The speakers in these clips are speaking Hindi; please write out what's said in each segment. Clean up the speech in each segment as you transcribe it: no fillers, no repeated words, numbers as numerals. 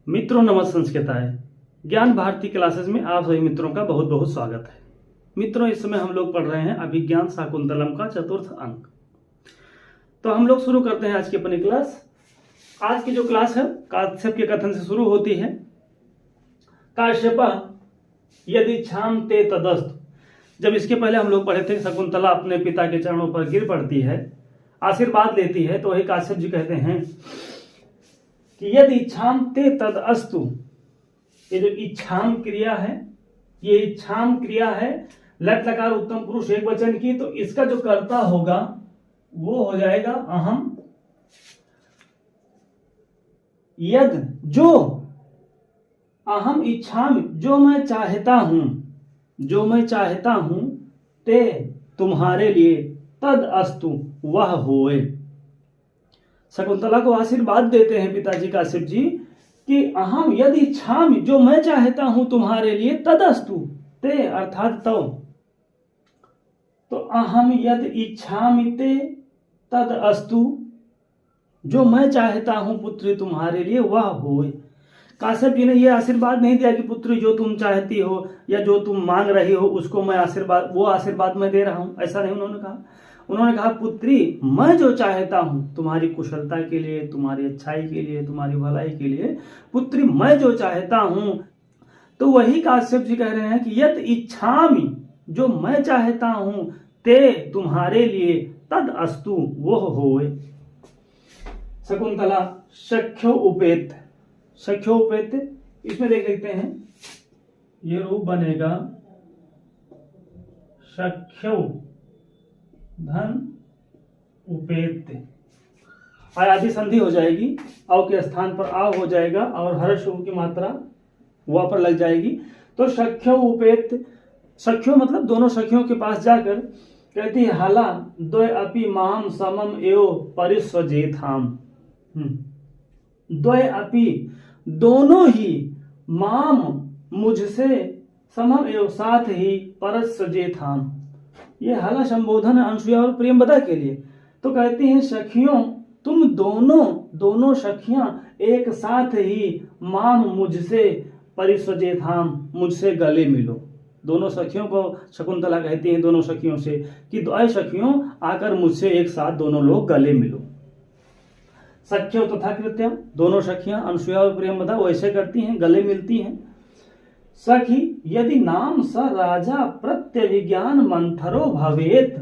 मित्रों नमस्कार। ज्ञान भारती क्लासेस में आप सभी मित्रों का बहुत बहुत स्वागत है। मित्रों इस समय हम लोग पढ़ रहे हैं अभिज्ञान शाकुंतलम का चतुर्थ अंक। तो हम लोग शुरू करते हैं आज की अपनी क्लास। आज की जो क्लास है काश्यप के कथन से शुरू होती है। काश्यप यदि क्षाम ते तदस्तु। जब इसके पहले हम लोग पढ़े थे शकुंतला अपने पिता के चरणों पर गिर पड़ती है, आशीर्वाद लेती है, तो वही काश्यप जी कहते हैं कि यदि इच्छाम ते तद अस्तु। ये जो इच्छाम क्रिया है, ये इच्छाम क्रिया है लट लकार उत्तम पुरुष एक वचन की, तो इसका जो कर्ता होगा वो हो जाएगा अहम। यद जो अहम इच्छाम, जो मैं चाहता हूं, जो मैं चाहता हूं, ते तुम्हारे लिए, तद अस्तु वह होए। शकुंतला को आशीर्वाद देते हैं पिताजी काश्यप जी कि अहम यदि इच्छामि, जो मैं चाहता हूं तुम्हारे लिए, तदस्तु ते अर्थात तो अहम यद इच्छामि ते तद अस्तु, जो मैं चाहता हूं पुत्री तुम्हारे लिए वह होए। काश्यप जी ने यह आशीर्वाद नहीं दिया कि पुत्री जो तुम चाहती हो या जो तुम मांग रही हो उसको मैं आशीर्वाद, वो आशीर्वाद मैं दे रहा हूं, ऐसा नहीं उन्होंने कहा। उन्होंने कहा पुत्री मैं जो चाहता हूं तुम्हारी कुशलता के लिए, तुम्हारी अच्छाई के लिए, तुम्हारी भलाई के लिए, पुत्री मैं जो चाहता हूं, तो वही काश्यप जी कह रहे हैं कि यत इच्छामि, जो मैं चाहता हूं, ते तुम्हारे लिए, तद अस्तु वो होए। शकुंतला सख्यो उपेत, सख्यो उपेत, इसमें देख लेते हैं ये रूप बनेगा सख्यो धन उपेत, आदि संधि हो जाएगी, अव के स्थान पर आव हो जाएगा और हर्ष की मात्रा वह पर लग जाएगी। तो सख्यो उपेत, सख्यो मतलब दोनों सखियों के पास जाकर कहती है हाला द्वय अपि माम समम एव परिस्वजेथाम। द्वय अपि दोनों ही, माम मुझसे, समम एव साथ ही, परस्वजेथाम ये हाला संबोधन है अनसुया और प्रियंवदा के लिए। तो कहती हैं सखियों तुम दोनों सखियां एक साथ ही, माम मुझसे, परिस्वजेथाम मुझसे गले मिलो। दोनों सखियों को शकुंतला कहती हैं दोनों सखियों से कि द्वय सखियों आकर मुझसे एक साथ दोनों लोग गले मिलो। सख्यो तथा कृत्यम, दोनों सखियां अनसुया और प्रियंवदा वैसे करती हैं, गले मिलती हैं। सखी यदि नाम स राजा प्रत्यभिज्ञान मंथरो भवेत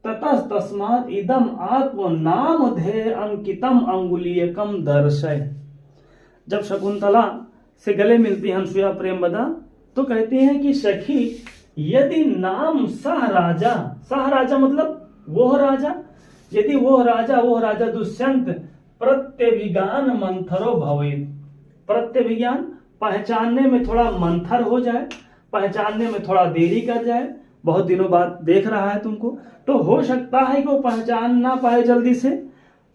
ततस्तस्मात् इदम आत्म नाम ध्येय अंकितम अंगुलीयकम दर्शय। जब शकुंतला से गले मिलती हैं अनसुया प्रेमवदा, तो कहती हैं कि सखी यदि नाम सह राजा, सह राजा मतलब वह राजा, यदि वह राजा दुष्यंत प्रत्यभिज्ञान मंथरो भवेत, प्रत्यभिज्ञान पहचानने में थोड़ा मंथर हो जाए, पहचानने में थोड़ा देरी कर जाए, बहुत दिनों बाद देख रहा है तुमको, तो हो सकता है कि वो पहचान ना पाए जल्दी से।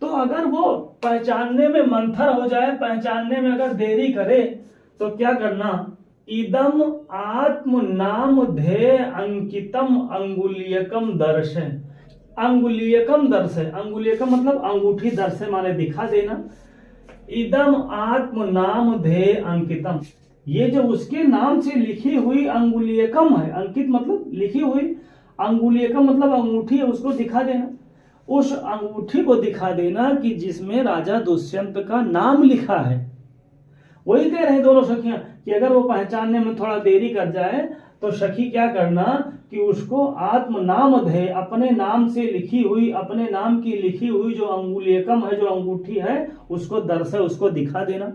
तो अगर वो पहचानने में मंथर हो जाए, पहचानने में अगर देरी करे, तो क्या करना, इदम आत्म नाम ध्येय अंकितम अंगुलीयकम दर्शय। अंगुलीयकम दर्शय, अंगुलीयकम मतलब अंगूठी दर्शय माने दिखा देना। इदम आत्म नाम ध्येय अंकितम, ये जो उसके नाम से लिखी हुई अंगुलीयकम है, अंकित मतलब लिखी हुई, अंगुलीयकम मतलब अंगूठी है, उसको दिखा देना। उस अंगूठी को दिखा देना कि जिसमें राजा दुष्यंत का नाम लिखा है। वही कह रहे हैं दोनों सखियां कि अगर वो पहचानने में थोड़ा देरी कर जाए तो सखी क्या करना कि उसको आत्म नाम ध्येय, अपने नाम से लिखी हुई, अपने नाम की लिखी हुई जो अंगुलीयकम है, जो अंगूठी है, उसको दर्शय, उसको दिखा देना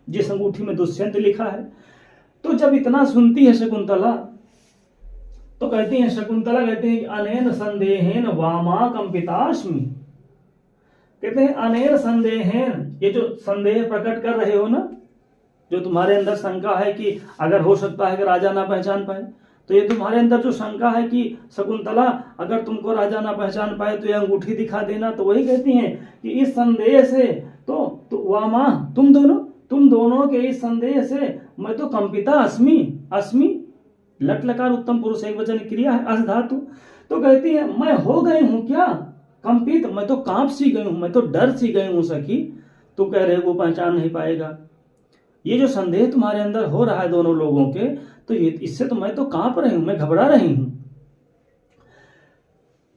जिस अंगूठी में दुष्यंत लिखा है। तो जब इतना सुनती है शकुंतला, तो कहती है शकुंतला कहती है अनेन संदेहेन वामा कंपितास्मि। कहते हैं अनेन संदेहेन, ये जो संदेह प्रकट कर रहे हो ना, जो तुम्हारे अंदर शंका है कि अगर हो सकता है कि राजा ना पहचान पाए, तो ये तुम्हारे अंदर जो शंका है कि शकुंतला अगर तुमको राजा ना पहचान पाए तो ये अंगूठी दिखा देना, तो वही कहती हैं कि इस संदेह से तो वामा, तुम दोनों के इस संदेह से मैं तो कंपिता अस्मि लट लकार उत्तम पुरुष एक वचन क्रिया है, अस धातु। तो कहती है मैं हो गई हूं क्या कंपित, मैं तो कांप सी गई हूं, मैं तो डर सी गई हूं सखी, तू कह रहे वो पहचान नहीं पाएगा। ये जो संदेह तुम्हारे अंदर हो रहा है दोनों लोगों के, तो ये इससे तो मैं तो कांप रही हूं, मैं घबरा रही हूं।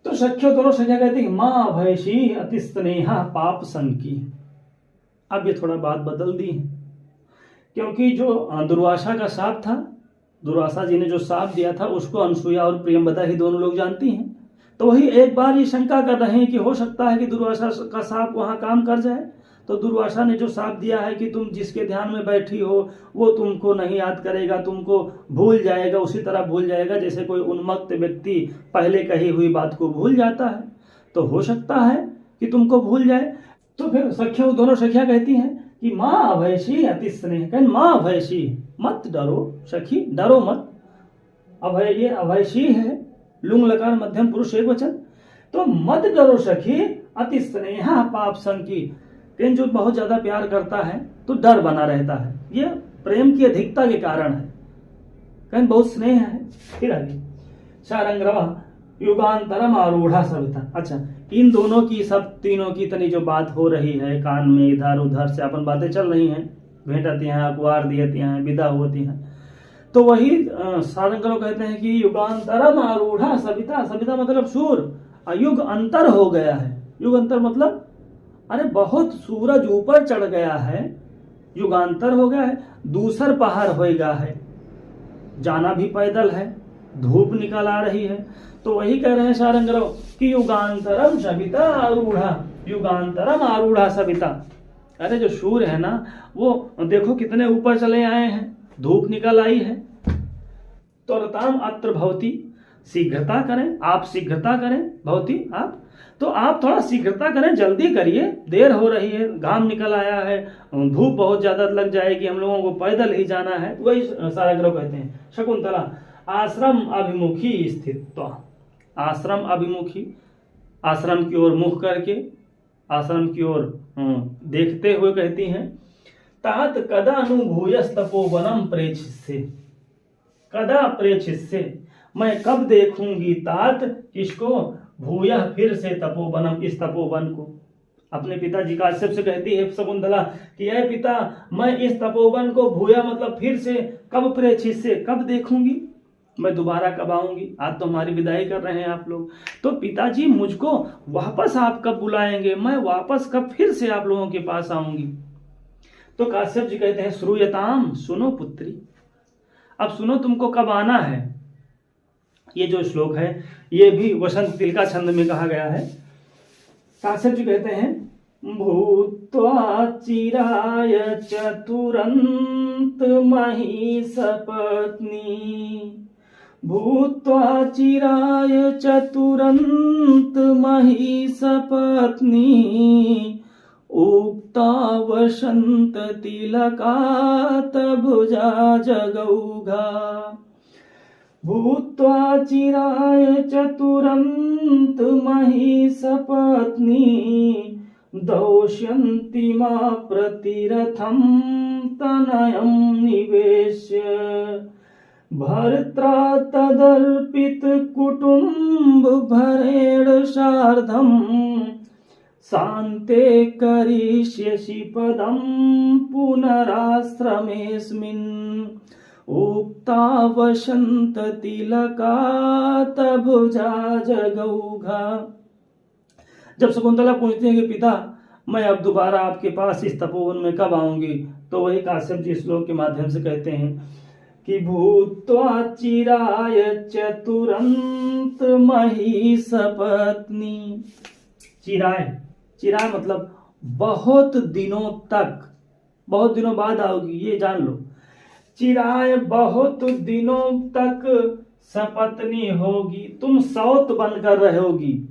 तो सख्यो दोनों सखिया कहती मां भयशी अति स्नेहा पाप संकी। अब ये थोड़ा बात बदल दी है, क्योंकि जो दुर्वासा का शाप था, दुर्वासा जी ने जो शाप दिया था उसको अनसुईया और प्रियंवदा ही दोनों लोग जानती हैं। तो वही एक बार ये शंका कर रहे हैं कि हो सकता है कि दुर्वासा का शाप वहां काम कर जाए। तो दुर्वासा ने जो शाप दिया है कि तुम जिसके ध्यान में बैठी हो वो तुमको नहीं याद करेगा, तुमको भूल जाएगा, उसी तरह भूल जाएगा जैसे कोई उन्मत्त व्यक्ति पहले कही हुई बात को भूल जाता है। तो हो सकता है कि तुमको भूल जाए। तो फिर सखियों दोनों सखियां कहती हैं कि माँ अभयशी अति स्नेह, कहें माँ अभयशी, मत डरो सखी, डरो मत। अभय, ये अभयशी है, लुंग लकार मध्यम पुरुष एक वचन। तो मत डरो सखी अति स्नेहा पाप संकी, कहीं जो बहुत ज्यादा प्यार करता है तो डर बना रहता है, ये प्रेम की अधिकता के कारण है, कहीं बहुत स्नेह है। फिर आगे शारंग्रवा युगांतरम आरूढ़ा सविता। अच्छा, इन दोनों की, सब तीनों की तनी जो बात हो रही है कान में, इधर उधर से अपन बातें चल रही हैं, भेंटती हैं, अखबार दियती हैं, विदा होती हैं। तो वही सारंगलो कहते हैं कि युगांतरम आरूढ़ा सविता। सविता मतलब सूर, युग अंतर हो गया है। युग अंतर मतलब अरे बहुत सूरज ऊपर चढ़ गया है, युगांतर हो गया है, दूसर पहाड़ होएगा है, जाना भी पैदल है, धूप निकल आ रही है। तो वही कह रहे हैं सारंगरव कि युगांतरम सविता आरूढ़ा, युगांतरम आरूढ़ा सविता। अरे जो सूर्य है ना वो देखो कितने ऊपर चले आए हैं, धूप निकल आई है। तो रताम अत्र भवती, शीघ्रता करें, आप शीघ्रता करें, भवती आप, तो आप थोड़ा शीघ्रता करें, जल्दी करिए, देर हो रही है, घाम निकल आया है, धूप बहुत ज्यादा लग जाएगी, हम लोगों को पैदल ही जाना है। वही सारंगरव कहते हैं। शकुंतला आश्रम अभिमुखी स्थित, आश्रम अभिमुखी, आश्रम की ओर मुख करके, आश्रम की ओर देखते हुए कहती हैं तात कदा अनुभूयस तपोवनम प्रेक्षिष्ये, कदा प्रेक्षिष्ये, मैं कब देखूंगी तात, किसको, भूया फिर से तपोवनम, इस तपोवन को। अपने पिताजी काश्यप से कहती है शकुंतला कि अरे पिता मैं इस तपोवन को, भूया मतलब फिर से, कब प्रेक्षिष्ये, कब देखूंगी, मैं दोबारा कब आऊंगी, आज तो हमारी विदाई कर रहे हैं आप लोग, तो पिताजी मुझको वापस आप कब बुलाएंगे, मैं वापस कब फिर से आप लोगों के पास आऊंगी। तो काश्यप जी कहते हैं श्रूयताम, सुनो पुत्री, अब सुनो तुमको कब आना है। ये जो श्लोक है ये भी वसंत तिलका छंद में कहा गया है। काश्यप जी कहते हैं भूत्वा चिराय चतुरंत महिष पत्नी, भूत्वा चिराय चतुरंत महिष पत्नी, उक्ता वसंत तिलकात भुजा जगौघा, भूत्वा चिराय चतुरंत महिष पत्नी, दौष्यन्ति मा प्रतिरथम तनयं निवेश्य, भर्त्रा तदर्पित कुटुंब भरेण सार्धम, शान्ते करिष्यसि पदं पुनराश्रमेऽस्मिन्, उक्ता वसंत तिलकात भुजा जगौघा। जब शकुंतला पूछती है कि पिता मैं अब दोबारा आपके पास इस तपोवन में कब आऊंगी, तो वही काश्यप जी श्लोक के माध्यम से कहते हैं कि भूत्वा चिराय चतुरंत महिष पत्नी। चिराय, चिराय मतलब बहुत दिनों तक, बहुत दिनों बाद आओगी, ये जान लो। चिराय बहुत दिनों तक सपत्नी होगी, तुम सौत बनकर रहोगी,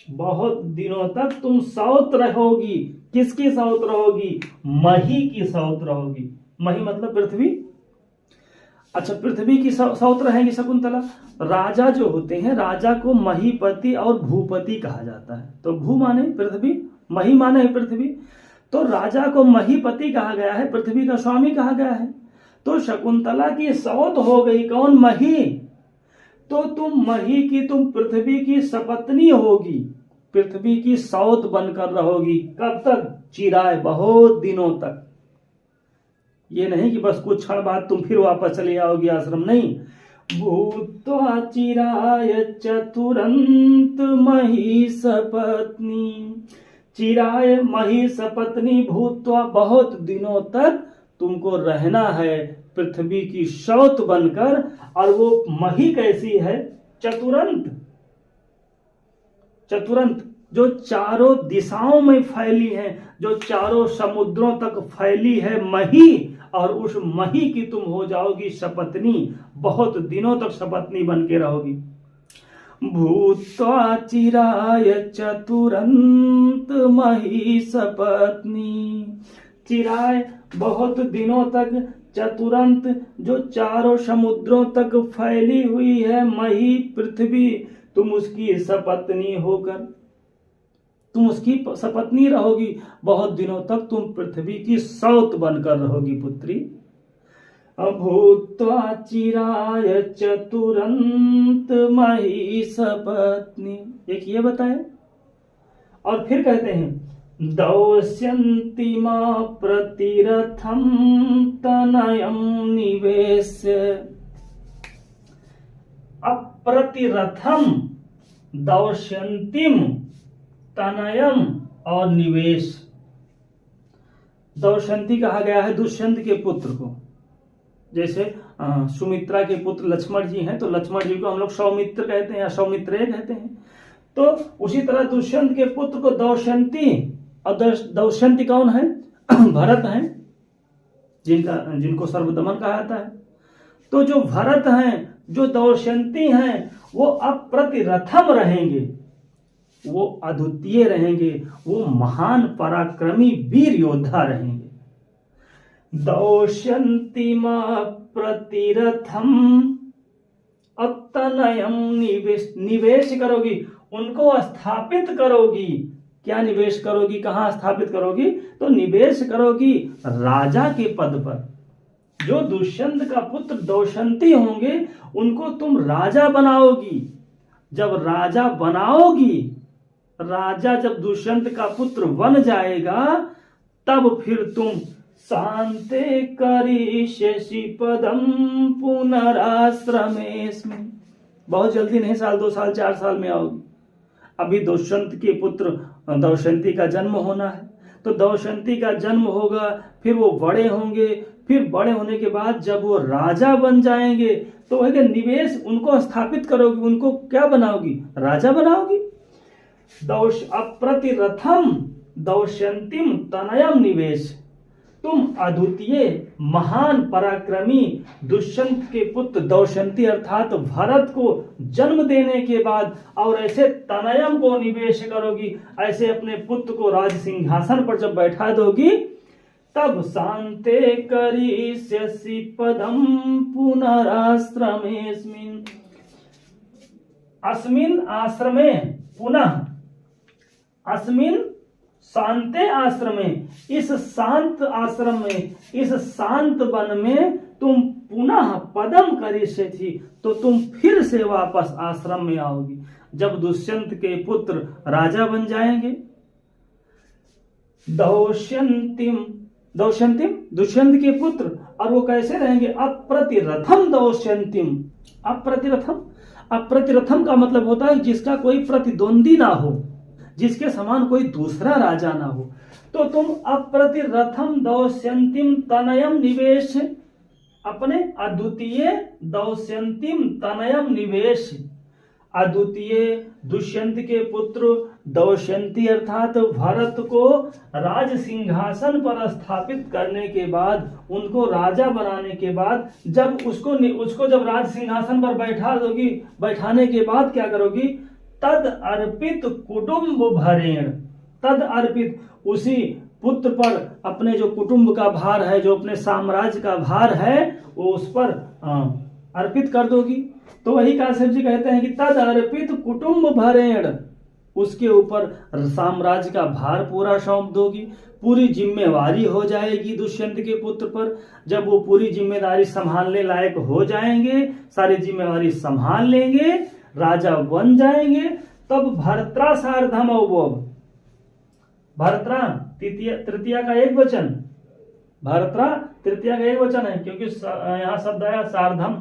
बहुत दिनों तक तुम सौत रहोगी। किसकी सौत रहोगी? मही की सौत रहोगी। मही मतलब पृथ्वी। अच्छा, पृथ्वी की सौत रहेगी शकुंतला। राजा जो होते हैं, राजा को महीपति और भूपति कहा जाता है। तो भू माने पृथ्वी, मही माने पृथ्वी, तो राजा को महीपति कहा गया है, पृथ्वी का स्वामी कहा गया है। तो शकुंतला की सौत हो गई, कौन? मही। तो तुम मही की, तुम पृथ्वी की सपत्नी होगी, पृथ्वी की सौत बनकर रहोगी। कब तक? चिराय, बहुत दिनों तक। ये नहीं कि बस कुछ क्षण बाद तुम फिर वापस चले आओगी आश्रम, नहीं। भूत्वा चिराय चतुरंत महिष पत्नी, चिराय महिष पत्नी भूत्वा, बहुत दिनों तक तुमको रहना है पृथ्वी की शौत बनकर। और वो मही कैसी है? चतुरंत, चतुरंत जो चारों दिशाओं में फैली है, जो चारों समुद्रों तक फैली है मही, और उस मही की तुम हो जाओगी सपत्नी, बहुत दिनों तक सपत्नी बन के रहोगी। भूत्वा चिराय चतुरंत मही सपत्नी, चिराय बहुत दिनों तक, चतुरंत जो चारों समुद्रों तक फैली हुई है मही पृथ्वी, तुम उसकी सपत्नी होकर, तुम उसकी सपत्नी रहोगी, बहुत दिनों तक तुम पृथ्वी की सौत बनकर रहोगी पुत्री। भूत्वा चिराय चतुरंत मही सपत्नी, एक ये बताए। और फिर कहते हैं दौश्यन्ति मां प्रतिरथम तनयम निवेश्य, अप्रतिरथम, दौश्यन्तिम, तनयम और निवेश। दौश्यन्ति कहा गया है दुष्यंत के पुत्र को। जैसे सुमित्रा के पुत्र लक्ष्मण जी हैं, तो लक्ष्मण जी को हम लोग सौमित्र कहते हैं या सौमित्रेय कहते हैं। तो उसी तरह दुष्यंत के पुत्र को दौश्यन्ति, और दौश्यन्ति कौन है? भरत हैं, जिनको सर्वदमन कहा जाता है। तो जो भरत हैं, जो दौश्यन्ति हैं, वो अप्रतिरथम रहेंगे, वो अद्वितीय रहेंगे, वो महान पराक्रमी वीर योद्धा रहेंगे। दौश्यन्ति मां प्रतिरथम अतनयम निवेश, निवेश करोगी, उनको स्थापित करोगी। क्या निवेश करोगी? कहां स्थापित करोगी? तो निवेश करोगी राजा के पद पर। जो दुष्यंत का पुत्र दौश्यन्ति होंगे उनको तुम राजा बनाओगी। जब राजा बनाओगी, राजा जब दुष्यंत का पुत्र बन जाएगा, तब फिर तुम शांते करिष्यसि पदम पुनराश्रमेस्मिन्, बहुत जल्दी नहीं, साल 2 साल 4 साल में आओगी। अभी दुष्यंत के पुत्र दौश्यन्ति का जन्म होना है, तो दौश्यन्ति का जन्म होगा, फिर वो बड़े होंगे, फिर बड़े होने के बाद जब वो राजा बन जाएंगे तो वह निवेश, उनको स्थापित करोगी, उनको क्या बनाओगी? राजा बनाओगी। अप्रतिरथम दौश्यन्तिम तनयम निवेश, तुम अद्वितीय महान पराक्रमी दुष्यंत के पुत्र दौश्यन्ति अर्थात भरत को जन्म देने के बाद, और ऐसे तनयम को निवेश करोगी, ऐसे अपने पुत्र को राज सिंहासन पर जब बैठा दोगी, तब शांते करिष्यसि पदम पुनराश्रमेस्मिन्, अस्मिन् आश्रमे पुनः, अस्मिन् शांते आश्रमे, इस शांत आश्रम में, इस शांत वन में तुम पुनः पदम करिष्यसि, तो तुम फिर से वापस आश्रम में आओगी जब दुष्यंत के पुत्र राजा बन जाएंगे। दौश्यन्तिम, दौश्यन्तिम दुष्यंत के पुत्र, और वो कैसे रहेंगे? अप्रतिरथम दौश्यन्तिम, अप्रतिरथम, अप्रतिरथम का मतलब होता है जिसका कोई प्रतिद्वंदी ना हो, जिसके समान कोई दूसरा राजा ना हो। तो तुम अप्रतिरथम दौश्यन्तिम तनयम निवेश, अपने अद्वितीय दौश्यन्तिम तनयम निवेश, अद्वितीय दुष्यंत के पुत्र दौश्यन्ति अर्थात भरत को राज सिंहासन पर स्थापित करने के बाद, उनको राजा बनाने के बाद, जब उसको जब राज सिंहासन पर बैठा दोगी, बैठाने के बाद क्या करोगी? तद अर्पित कुटुंब भरेण, तद अर्पित, उसी पुत्र पर अपने जो कुटुंब का भार है, जो अपने साम्राज्य का भार है, वो उस पर अर्पित कर दोगी। तो वही काश्यप जी कहते हैं कि तद अर्पित कुटुंब भरेण, उसके ऊपर साम्राज्य का भार पूरा सौंप दोगी, पूरी जिम्मेवारी हो जाएगी दुष्यंत के पुत्र पर। जब वो पूरी जिम्मेदारी संभालने लायक हो जाएंगे, सारी जिम्मेवारी संभाल लेंगे, राजा बन जाएंगे, तब भर्त्रा सार्धम अवोब, भर्त्रा तृतीया का एक वचन, भर्त्रा तृतीया का एक वचन है, क्योंकि यहाँ शब्द आया सार्धम,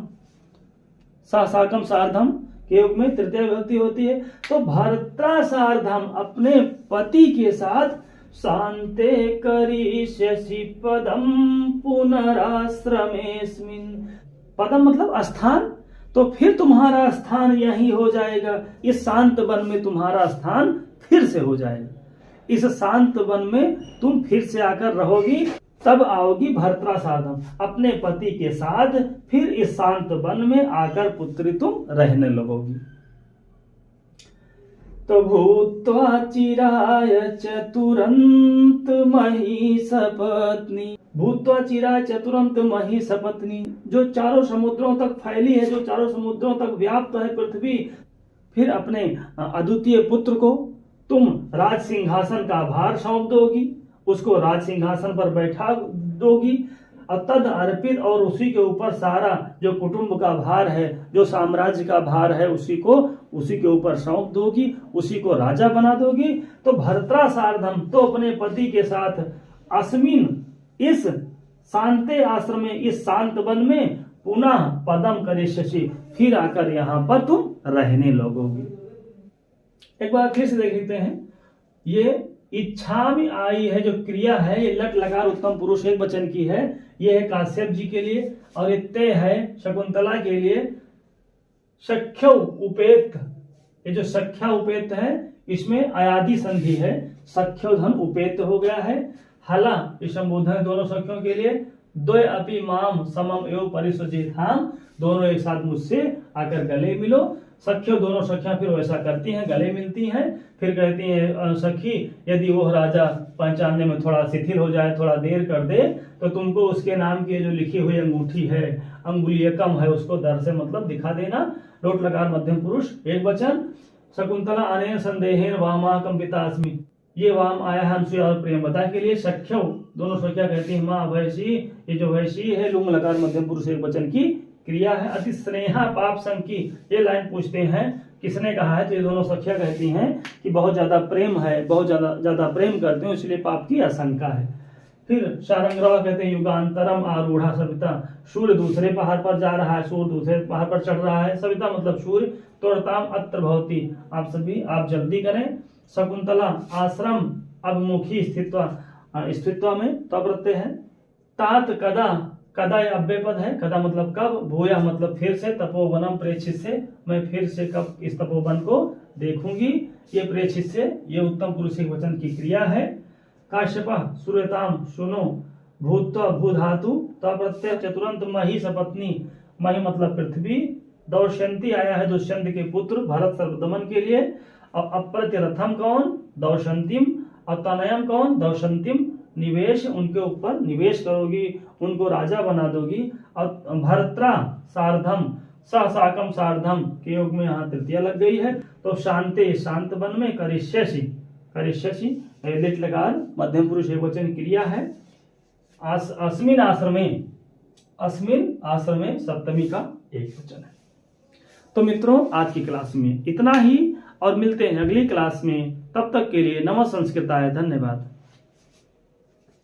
साकम सार्धम के योग में तृतीया विभक्ति होती है। तो भर्त्रा सार्धम, अपने पति के साथ, शांते करिष्यसि पदम पुनराश्रमेस्मिन्, पदम मतलब स्थान, तो फिर तुम्हारा स्थान यही हो जाएगा, इस शांत वन में तुम्हारा स्थान फिर से हो जाएगा, इस शांत वन में तुम फिर से आकर रहोगी, तब आओगी भर्त्रा सार्धम, अपने पति के साथ फिर इस शांत वन में आकर पुत्री तुम रहने लगोगी। तो भूत्वा चिराय चतुरंत मही सपत्नी, भूत्वा चिराय चतुरंत मही सपत्नी, जो चारों समुद्रों तक फैली है, जो चारों समुद्रों तक व्याप्त है पृथ्वी, फिर अपने अद्वितीय पुत्र को तुम राज सिंहासन का भार सौंप दोगी, उसको राज सिंहासन पर बैठा दोगी, और तद अर्पित, और उसी के ऊपर सारा जो कुटुंब का भार है, जो साम्राज्य का भार है, उसी के ऊपर सौंप दोगी, उसी को राजा बना दोगी। तो भर्त्रा सार्धम, तो अपने पति के साथ, अस्मिन, इस शांते आश्रम में, इस शांत वन में, पुनः पदम करिष्यसि, फिर आकर यहाँ पर तुम रहने लगोगी। एक बार फिर से देख लेते हैं, ये इच्छा में आई है जो क्रिया है, ये लट लकार उत्तम पुरुष एक वचन की है, ये है काश्यप जी के लिए, और ये ते है शकुंतला के लिए। सख्य उपेत, ये जो सख्या उपेत है इसमें अयादि संधि है, सख्योधन उपेत हो गया है। हला ये संबोधन दोनों सखियों के लिए। द्वय अपि माम समम एवं परिसुजिताम, दोनों एक साथ मुझसे आकर गले मिलो। सखियों, दोनों सखियां फिर वैसा करती हैं, गले मिलती हैं, फिर कहती हैं सखी यदि वो राजा पहचानने में थोड़ा शिथिल हो जाए, थोड़ा देर कर दे, तो तुमको उसके नाम की जो लिखी हुई अंगूठी है, अंगुलीयकम है, उसको दर से मतलब दिखा देना। लोट लकार मध्यम पुरुष एक वचन। शकुंतला अनेन संदेहेन वामा कंपितास्मि, ये वाम आया है अनुसूया और प्रेमवता के लिए। सख्यो, दोनों सखिया कहती है माँ वैसी, ये जो वैसी है लुंग लकार मध्यम पुरुष एक वचन की क्रिया है। अति स्नेहा पाप संकी, ये लाइन पूछते हैं किसने कहा है, तो ये दोनों सखिया कहती हैं कि बहुत ज्यादा प्रेम है, बहुत ज्यादा प्रेम करते हैं, इसलिए पाप की आशंका है। फिर शारंगराव कहते हैं युगांतरम आरूढ़ा सविता, सूर्य दूसरे पहाड़ पर जा रहा है, सूर्य दूसरे पहाड़ पर चढ़ रहा है, सविता मतलब सूर्य, त्वरताम अत्र भवति, आप सभी आप जल्दी करें। शकुंतला आश्रम अभिमुखी स्थित्व में तब रहते हैं। तात कदा, कदा अव्यय पद है, कदा मतलब कब, भूया मतलब फिर से, तपोवनम प्रेक्षित से, मैं फिर से कब इस तपोवन को देखूंगी, ये प्रेक्षित से, ये उत्तम पुरुष एक वचन की क्रिया है। काश्यपा सूर्यताम सुनो, भूत्वा भूधातु तप्रत्यय चतुरंत मही सपत्नी, मही मतलब पृथ्वी, दौष्यंती आया है दुष्यंत के पुत्र भरत सर्वदमन के लिए। और अप्रत्यरथम कौन, दौशंतिम, और तनयम कौन, दौशंतिम, निवेश, उनके ऊपर निवेश करोगी, उनको राजा बना दोगी। और भर्त्रा सार्धम, साकम सार्धम के योग में यहाँ तृतीया लग गई है। तो शांते, शांत वन में, करिष्यसि, करिष्यसि लिट लकार मध्यम पुरुष एक वचन क्रिया है। अस्मिन आश्रमे, अस्मिन आश्रमे सप्तमी का एक वचन है। तो मित्रों आज की क्लास में इतना ही, और मिलते हैं अगली क्लास में, तब तक के लिए नमः संस्कृताय, धन्यवाद।